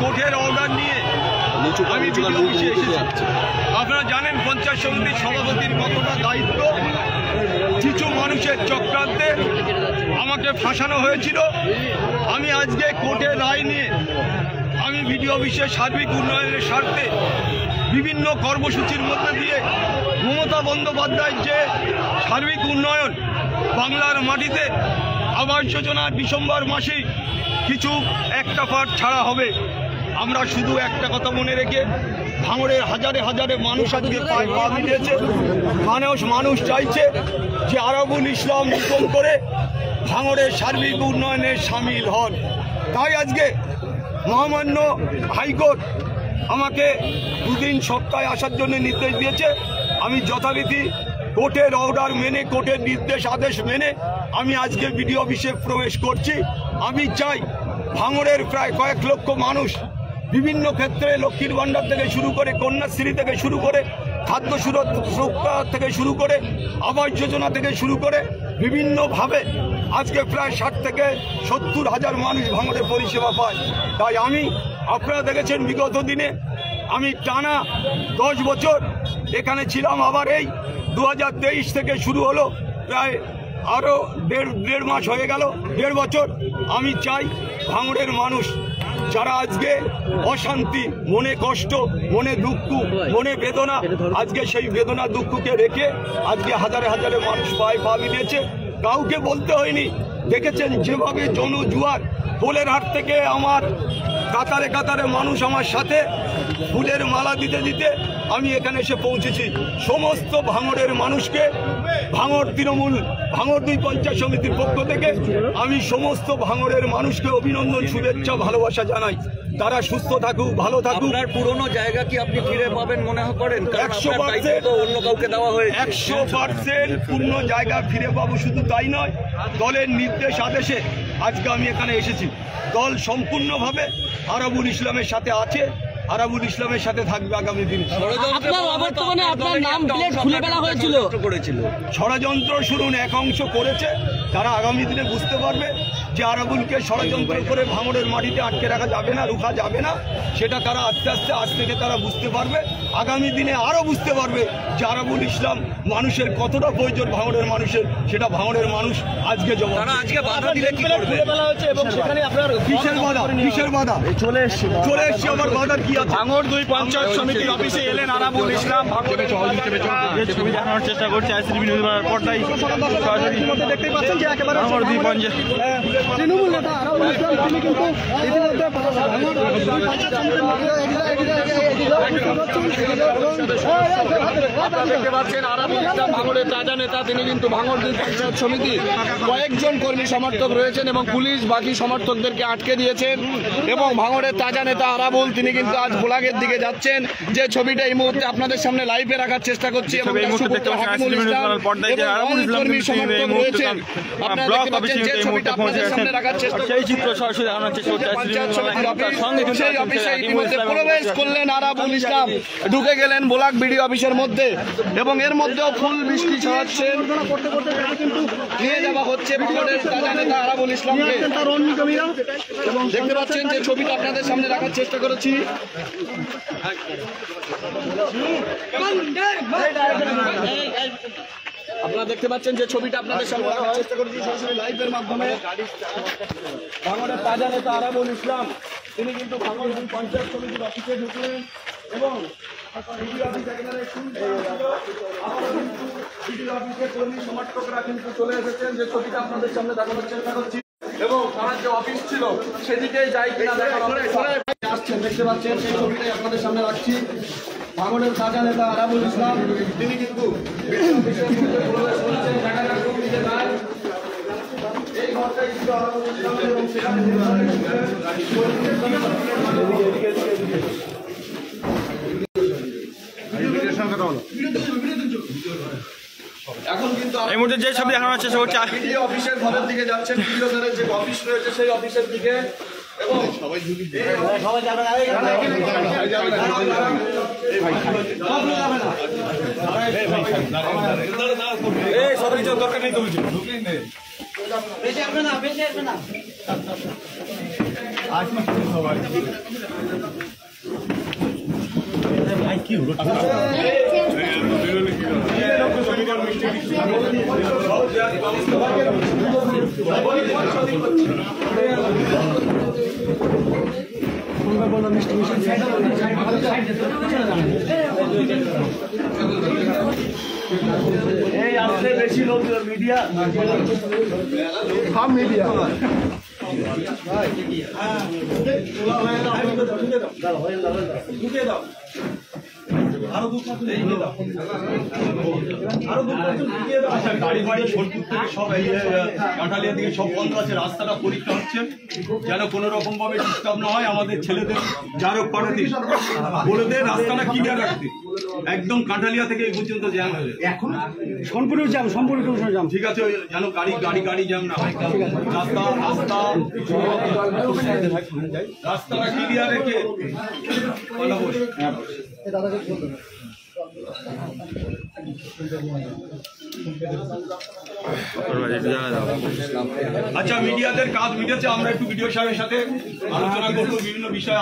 কোর্টের অর্ডার নিয়ে আমি ভিডিও অফিসে এসেছি। আপনারা জানেন পঞ্চায়েত সমিতির সভাপতির কতটা দায়িত্ব। কিছু মানুষের চক্রান্তে আমাকে ফাঁসানো হয়েছিল। আমি আজকে কোর্টের রায় নিয়ে আমি ভিডিও অফিসের সার্বিক উন্নয়নের স্বার্থে বিভিন্ন কর্মসূচির মধ্যে দিয়ে মমতা বন্দ্যোপাধ্যায়ের যে সার্বিক উন্নয়ন বাংলার মাটিতে আবাস যোজনা ডিসেম্বর মাসেই কিছু একটা পার্ট ছাড়া হবে। আমরা শুধু একটা কথা মনে রেখে ভাঙড়ের হাজারে হাজারে মানুষ আজকে পায়ে পা মিলিয়েছে। মানুষ চাইছে যে আরাবুল ইসলাম হুকুম করে ভাঙড়ের সার্বিক উন্নয়নে সামিল হন। তাই আজকে মহামান্য হাইকোর্ট আমাকে দুদিন সপ্তাহে আসার জন্য নির্দেশ দিয়েছে। আমি যথারীতি কোর্টের অর্ডার মেনে, কোর্টের নির্দেশ আদেশ মেনে আমি আজকে বিডিও অফিসে প্রবেশ করছি। আমি চাই ভাঙড়ের প্রায় কয়েক লক্ষ মানুষ বিভিন্ন ক্ষেত্রে লক্ষ্মীর ভাণ্ডার থেকে শুরু করে, কন্যাশ্রী থেকে শুরু করে, খাদ্য সুরক্ষা থেকে শুরু করে, আবাস যোজনা থেকে শুরু করে বিভিন্নভাবে আজকে প্রায় 60 থেকে 70 হাজার মানুষ ভাঙড়ে পরিষেবা পায়। তাই আপনারা দেখেছেন বিগত দিনে আমি টানা 10 বছর এখানে ছিলাম। আবার এই 2023 থেকে শুরু হলো, প্রায় আরও দেড় মাস হয়ে গেল, 1.5 বছর। আমি চাই ভাঙড়ের মানুষ যারা আজকে অশান্তি, মনে কষ্ট, মনে দুঃখ, মনে বেদনা, আজকে সেই বেদনা দুঃখকে রেখে আজকে হাজারে হাজারে মানুষ পায়ে পা মিলিয়েছে। কাউকে বলতে হয়নি। দেখেছেন যেভাবে জনজুয়ার, পোলের হাট থেকে আমার কাতারে কাতারে মানুষ আমার সাথে ফুলের মালা দিতে দিতে আমি এখানে এসে পৌঁছেছি। সমস্ত ভাঙড়ের মানুষকে, ভাঙড় তৃণমূল, ভাঙড় 2 পঞ্চায়েত সমিতির পক্ষ থেকে আমি সমস্ত ভাঙড়ের মানুষকে অভিনন্দন, শুভেচ্ছা, ভালোবাসা জানাই। তারা সুস্থ থাকুক, ভালো থাকুক। আপনার পুরনো জায়গা কি আপনি ফিরে পাবেন মনে করেন? 100% অন্য কাউকে দেওয়া হয়েছে। 100% পূর্ণ জায়গা ফিরে পাবো। শুধু তাই নয়, দলের নির্দেশ আদেশে আজকে আমি এখানে এসেছি। দল সম্পূর্ণভাবে আরাবুল ইসলামের সাথে আছে, আরাবুল ইসলামের সাথে থাকবে আগামী দিনে। ষড়যন্ত্র শুনুন, এক অংশ করেছে, তারা আগামী দিনে বুঝতে পারবে যে আরাবুলকে ষড়যন্ত্র করে ভাঙড়ের মাটিতে আটকে রাখা যাবে না, রুখা যাবে না। সেটা তারা আস্তে আস্তে আজ থেকে তারা বুঝতে পারবে। আগামী দিনে আরও বুঝতে পারবে যে আরাবুল ইসলাম মানুষের কতটা প্রয়োজন ভাঙড়ের মানুষের, সেটা ভাঙড়ের মানুষ আজকে জবাব। আজকে বাধা দিলে কি করবে? কিসের বাধা? কিসের বাধা? চলে এসছে আমার বাধার কি আছে? ভাঙড় 2 পঞ্চায়েত সমিতির অফিসে এলেন আরাবুল ইসলাম। ছবি দেখানোর চেষ্টা করছে আইসিটিভি নিউজ পর্দায় দেখতেই পাচ্ছেন যে একেবারে ভাঙড় 2 পঞ্চায়েত তৃণমূল নেতা আরাবুল ইসলাম তিনি কিন্তু ইতিমধ্যে দেখতে পাচ্ছেন আরাবুল ইসলাম ভাঙড়ের তাজা নেতা। তিনি কিন্তু ভাঙড় 2 পঞ্চায়েত সমিতির কয়েকজন কর্মী সমর্থক রয়েছেন এবং পুলিশ বাকি সমর্থকদেরকে আটকে দিয়েছেন। এবং ভাঙড়ের তাজা নেতা আরাবুল তিনি কিন্তু আজ ভোলাগের দিকে যাচ্ছেন, যে ছবিটা এই মুহূর্তে আপনাদের সামনে লাইভে রাখার চেষ্টা করছি। এবং কর্মী সমর্থক রয়েছেন, আপনারা দেখতে পাচ্ছেন যে ছবিটা আপনাদের সামনে রাখার চেষ্টা করছি। সেই চিত্র সরাসরি দেখানোর চেষ্টা করছে। সেই অফিসে ইতিমধ্যে প্রবেশ করলেন আরাবুল ইসলাম, ঢুকে গেলেন ব্লক বিডিও অফিসের মধ্যে এবং এর মধ্যেও ফুল বৃষ্টি ছড়াচ্ছেন। নিয়ে যাওয়া হচ্ছে ভাঙড়ের তাজা নেতা আরাবুল ইসলামকে। দেখতে পাচ্ছেন যে ছবিটা আপনাদের সামনে রাখার চেষ্টা করেছি। আপনারা দেখতে পাচ্ছেন যে ছবিটা আপনাদের সামনে রাখার চেষ্টা করেছি সরাসরি লাইভের মাধ্যমে। ভাঙড়ের তাজা নেতা আরাবুল ইসলাম তিনি কিন্তু ভাঙড় 2 পঞ্চায়েত সমিতির অফিসে ঢুকলেন এবং কর্মী সমর্থকরা কিন্তু চলে এসেছেন, যে ছবিটা আপনাদের সামনে দেখানোর চেষ্টা করছি। এবং তার যে অফিস ছিল সেদিকেই যাই কিনা আসছেন, দেখতে পাচ্ছেন সেই ছবিটাই আপনাদের সামনে রাখছি। ভাঙড়ের তাজা নেতা আরাবুল ইসলাম তিনি কিন্তু এই ঘরটাই ছিল আরাবুল ইসলাম এবং সেখানে এখন কিন্তু এই মুহূর্তে যে ছবি দেখানোর চেষ্টা করছে অফিসের ঘরের দিকে যাচ্ছেন, বিডিওদের যে অফিস রয়েছে সেই অফিসের দিকে। এবং সবাই যাবে না, সবাই দরকার নেই তো এই আসলে বেশি লোক মিডিয়া সব মিডিয়া আচ্ছা, গাড়ি বাড়ি সোনপুর থেকে সব কাঁঠালিয়া দিকে সব বন্ধ আছে, রাস্তাটা পরীক্ষা হচ্ছে যেন কোনো রকম ভাবে ডিস্টার্ব না হয়। আমাদের ছেলেদের যারও পাঠাতে বলে দেয় রাস্তাটা ক্লিয়ার রাখতে, একদম কাঁঠালিয়া থেকে এই পর্যন্ত জ্যাম হয়ে যায়। এখন সম্পূর্ণ জ্যাম ঠিক আছে, ওই যেন গাড়ি জ্যাম না হয়। রাস্তাটা ক্লিয়ার রেখে আচ্ছা, মিডিয়াদের কাজ মিটেছে। আমরা একটু ভিডিও সাহেবের সাথে আলোচনা করবো বিভিন্ন বিষয়ে।